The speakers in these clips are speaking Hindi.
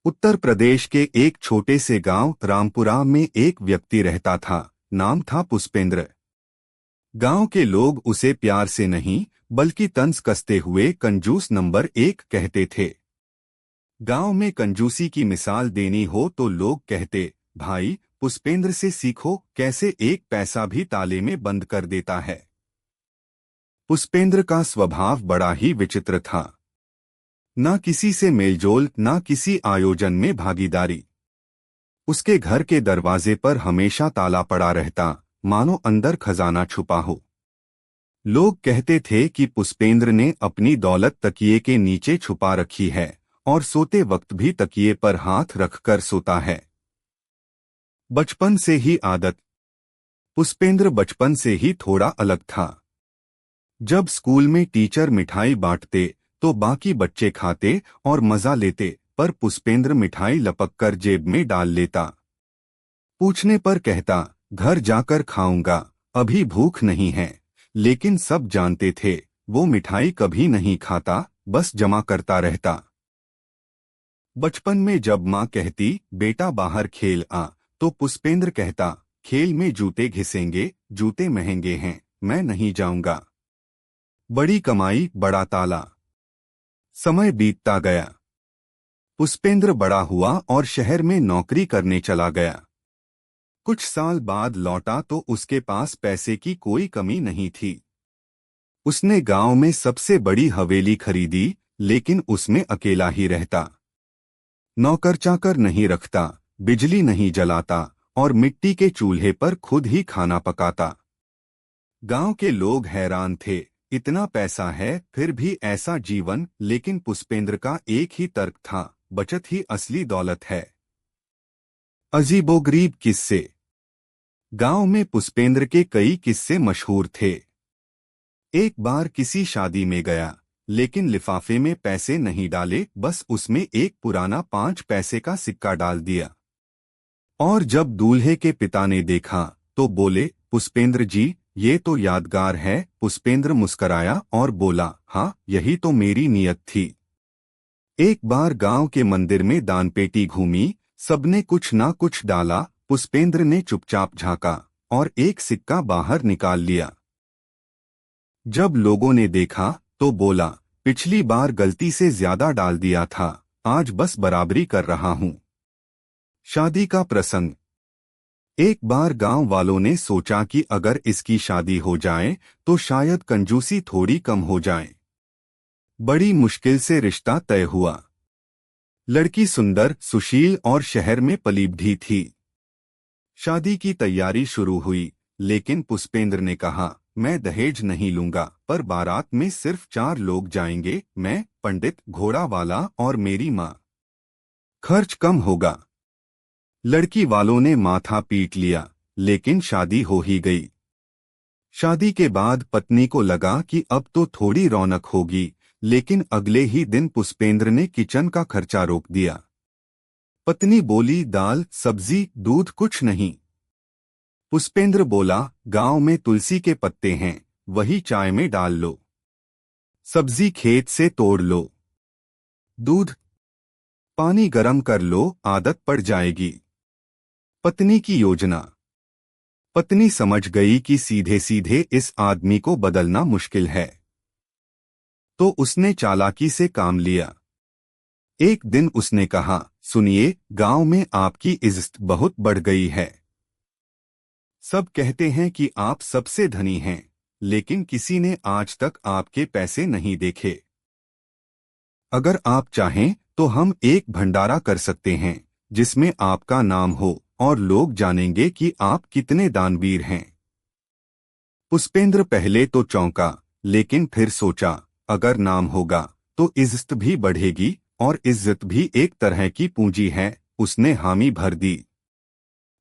उत्तर प्रदेश के एक छोटे से गांव रामपुरा में एक व्यक्ति रहता था। नाम था पुष्पेंद्र। गांव के लोग उसे प्यार से नहीं बल्कि तंज कसते हुए कंजूस नंबर 1 कहते थे। गांव में कंजूसी की मिसाल देनी हो तो लोग कहते, भाई पुष्पेंद्र से सीखो कैसे एक पैसा भी ताले में बंद कर देता है। पुष्पेंद्र का स्वभाव बड़ा ही विचित्र था। न किसी से मेलजोल, न किसी आयोजन में भागीदारी। उसके घर के दरवाजे पर हमेशा ताला पड़ा रहता, मानो अंदर खजाना छुपा हो। लोग कहते थे कि पुष्पेंद्र ने अपनी दौलत तकिए के नीचे छुपा रखी है और सोते वक्त भी तकिए पर हाथ रखकर सोता है। बचपन से ही आदत। पुष्पेंद्र बचपन से ही थोड़ा अलग था। जब स्कूल में टीचर मिठाई बांटते तो बाकी बच्चे खाते और मजा लेते, पर पुष्पेंद्र मिठाई लपककर जेब में डाल लेता। पूछने पर कहता, घर जाकर खाऊंगा, अभी भूख नहीं है। लेकिन सब जानते थे वो मिठाई कभी नहीं खाता, बस जमा करता रहता। बचपन में जब माँ कहती, बेटा बाहर खेल आ, तो पुष्पेंद्र कहता, खेल में जूते घिसेंगे, जूते महंगे हैं, मैं नहीं जाऊंगा। बड़ी कमाई बड़ा ताला। समय बीतता गया। पुष्पेंद्र बड़ा हुआ और शहर में नौकरी करने चला गया। कुछ साल बाद लौटा तो उसके पास पैसे की कोई कमी नहीं थी। उसने गांव में सबसे बड़ी हवेली खरीदी, लेकिन उसमें अकेला ही रहता। नौकर चाकर नहीं रखता, बिजली नहीं जलाता और मिट्टी के चूल्हे पर खुद ही खाना पकाता। गांव के लोग हैरान थे, इतना पैसा है फिर भी ऐसा जीवन। लेकिन पुष्पेंद्र का एक ही तर्क था, बचत ही असली दौलत है। अजीबोगरीब किस्से। गांव में पुष्पेंद्र के कई किस्से मशहूर थे। एक बार किसी शादी में गया, लेकिन लिफाफे में पैसे नहीं डाले, बस उसमें एक पुराना 5 पैसे का सिक्का डाल दिया। और जब दूल्हे के पिता ने देखा तो बोले, पुष्पेंद्र जी ये तो यादगार है। पुष्पेंद्र मुस्कराया और बोला, हाँ यही तो मेरी नियत थी। एक बार गांव के मंदिर में दानपेटी घूमी, सबने कुछ ना कुछ डाला। पुष्पेंद्र ने चुपचाप झांका और एक सिक्का बाहर निकाल लिया। जब लोगों ने देखा तो बोला, पिछली बार गलती से ज्यादा डाल दिया था, आज बस बराबरी कर रहा हूं। शादी का प्रसंग। एक बार गांव वालों ने सोचा कि अगर इसकी शादी हो जाए तो शायद कंजूसी थोड़ी कम हो जाए। बड़ी मुश्किल से रिश्ता तय हुआ। लड़की सुंदर, सुशील और शहर में पली-बढ़ी थी। शादी की तैयारी शुरू हुई, लेकिन पुष्पेंद्र ने कहा, मैं दहेज नहीं लूंगा, पर बारात में सिर्फ 4 लोग जाएंगे, मैं, पंडित, घोड़ा वाला और मेरी माँ। खर्च कम होगा। लड़की वालों ने माथा पीट लिया, लेकिन शादी हो ही गई। शादी के बाद पत्नी को लगा कि अब तो थोड़ी रौनक होगी, लेकिन अगले ही दिन पुष्पेंद्र ने किचन का खर्चा रोक दिया। पत्नी बोली, दाल सब्जी दूध कुछ नहीं। पुष्पेंद्र बोला, गांव में तुलसी के पत्ते हैं, वही चाय में डाल लो। सब्जी खेत से तोड़ लो। दूध पानी गरम कर लो, आदत पड़ जाएगी। पत्नी की योजना। पत्नी समझ गई कि सीधे सीधे इस आदमी को बदलना मुश्किल है, तो उसने चालाकी से काम लिया। एक दिन उसने कहा, सुनिए, गांव में आपकी इज्जत बहुत बढ़ गई है। सब कहते हैं कि आप सबसे धनी हैं, लेकिन किसी ने आज तक आपके पैसे नहीं देखे। अगर आप चाहें तो हम एक भंडारा कर सकते हैं, जिसमें आपका नाम हो और लोग जानेंगे कि आप कितने दानवीर हैं। पुष्पेंद्र पहले तो चौंका, लेकिन फिर सोचा, अगर नाम होगा तो इज्जत भी बढ़ेगी और इज्जत भी एक तरह की पूंजी है। उसने हामी भर दी।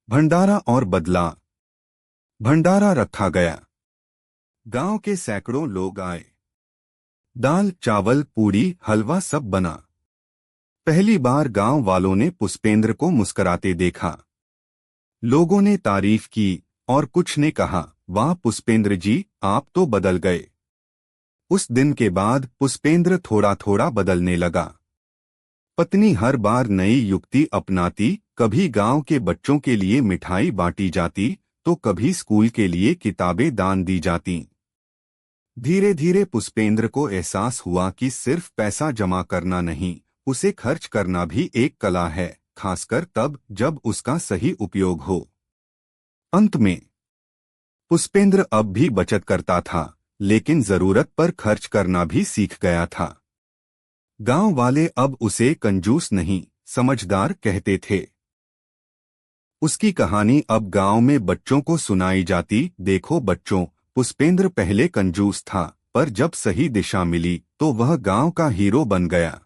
भंडारा और बदला। भंडारा रखा गया। गांव के सैकड़ों लोग आए। दाल चावल पूड़ी हलवा सब बना। पहली बार गांव वालों ने पुष्पेंद्र को मुस्कुराते देखा। लोगों ने तारीफ की और कुछ ने कहा, वाह पुष्पेंद्र जी, आप तो बदल गए। उस दिन के बाद पुष्पेंद्र थोड़ा थोड़ा बदलने लगा। पत्नी हर बार नई युक्ति अपनाती, कभी गांव के बच्चों के लिए मिठाई बांटी जाती तो कभी स्कूल के लिए किताबें दान दी जाती। धीरे धीरे पुष्पेंद्र को एहसास हुआ कि सिर्फ पैसा जमा करना नहीं, उसे खर्च करना भी एक कला है, खासकर तब जब उसका सही उपयोग हो। अंत में पुष्पेंद्र अब भी बचत करता था, लेकिन जरूरत पर खर्च करना भी सीख गया था। गांव वाले अब उसे कंजूस नहीं, समझदार कहते थे। उसकी कहानी अब गांव में बच्चों को सुनाई जाती। देखो बच्चों, पुष्पेंद्र पहले कंजूस था, पर जब सही दिशा मिली तो वह गांव का हीरो बन गया।